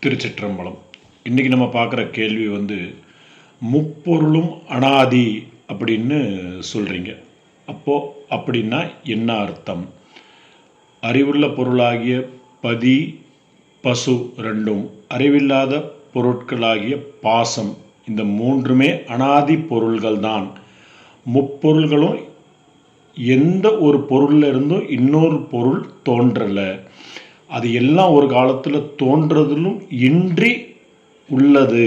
திருச்சிற்றம்பலம். இன்றைக்கி நம்ம பார்க்குற கேள்வி முப்பொருளும் அனாதி அப்படின்னு சொல்கிறீங்க. அப்போது அப்படின்னா என்ன அர்த்தம்? அறிவுள்ள பொருளாகிய பதி பசு ரெண்டும், அறிவில்லாத பொருட்களாகிய பாசம், இந்த மூன்றுமே அனாதி பொருள்கள் தான். முப்பொருள்களும் எந்த ஒரு பொருளில் இருந்தும் இன்னொரு பொருள் தோன்றலை. அது எல்லாம் ஒரு காலத்தில் தோன்றதிலும் இன்றி உள்ளது.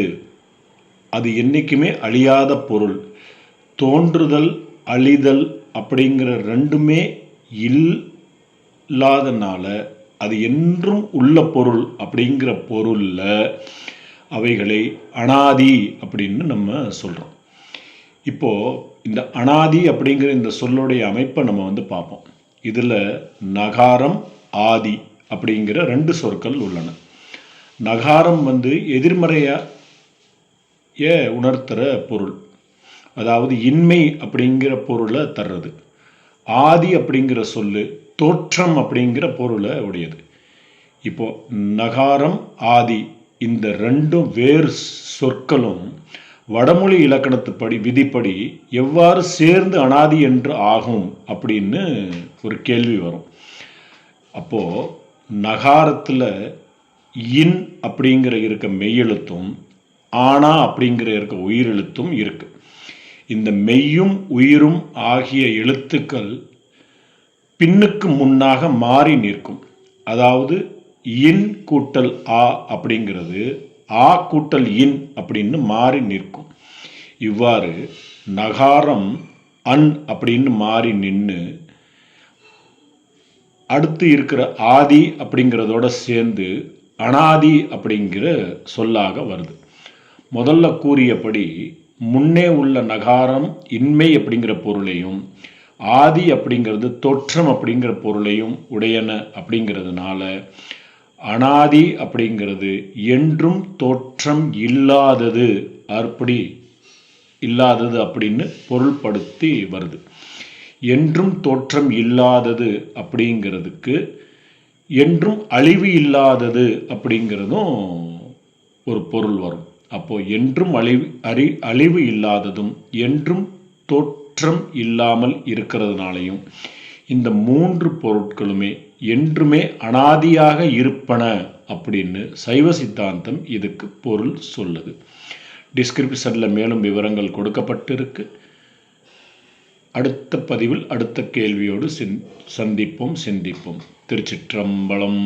அது என்றைக்குமே அழியாத பொருள். தோன்றுதல் அழிதல் அப்படிங்கிற ரெண்டுமே இல்லாதனால அது என்றும் உள்ள பொருள். அப்படிங்கிற பொருளில் அவைகளை அனாதி அப்படின்னு நம்ம சொல்கிறோம். இப்போது இந்த அனாதி அப்படிங்கிற இந்த சொல்லுடைய அமைப்பை நம்ம பார்ப்போம். இதில் நகாரம் ஆதி அப்படிங்கிற ரெண்டு சொற்கள் உள்ளன. நகாரம் எதிர்மறையாக உணர்த்துகிற பொருள், அதாவது இன்மை அப்படிங்கிற பொருளை தர்றது. ஆதி அப்படிங்கிற சொல்லு தோற்றம் அப்படிங்கிற பொருளை உடையது. இப்போ நகாரம் ஆதி இந்த ரெண்டும் வேறு சொற்களும் வடமொழி இலக்கணத்துப்படி விதிப்படி எவ்வாறு சேர்ந்து அனாதி என்று ஆகும் அப்படின்னு ஒரு கேள்வி வரும். அப்போது நகாரத்தில் இன் அப்படிங்கிற இருக்க மெய்யெழுத்தும் ஆனா அப்படிங்கிற இருக்க உயிரெழுத்தும் இருக்கு. இந்த மெய்யும் உயிரும் ஆகிய எழுத்துக்கள் பின்னுக்கு முன்னாக மாறி நிற்கும். அதாவது இன் கூட்டல் ஆ அப்படிங்கிறது ஆ கூட்டல் இன் அப்படின்னு மாறி நிற்கும். இவ்வாறு நகாரம் அன் அப்படின்னு மாறி நின்று அடுத்து இருக்கிற ஆதி அப்படிங்கிறதோட சேர்ந்து அனாதி அப்படிங்கிற சொல்லாக வருது. முதல்ல கூறியபடி முன்னே உள்ள நகாரம் இன்மை அப்படிங்கிற பொருளையும் ஆதி அப்படிங்கிறது தோற்றம் அப்படிங்கிற பொருளையும் உடையன. அப்படிங்கிறதுனால அனாதி அப்படிங்கிறது என்றும் தோற்றம் இல்லாதது அப்படின்னு பொருள்படுத்தி வருது. என்றும் தோற்றம் இல்லாதது அப்படிங்கிறதுக்கு என்றும் அழிவு இல்லாதது அப்படிங்கிறதும் ஒரு பொருள் வரும். அப்போது என்றும் அழிவு இல்லாததும் என்றும் தோற்றம் இல்லாமல் இருக்கிறதுனாலையும் இந்த மூன்று பொருட்களுமே என்றுமே அனாதியாக இருப்பன அப்படின்னு சைவ சித்தாந்தம் இதுக்கு பொருள் சொல்லுது. டிஸ்கிரிப்ஷனில் மேலும் விவரங்கள் கொடுக்கப்பட்டிருக்கு. அடுத்த பதிவில் அடுத்த கேள்வியோடு சிந்திப்போம். திருச்சிற்றம்பலம்.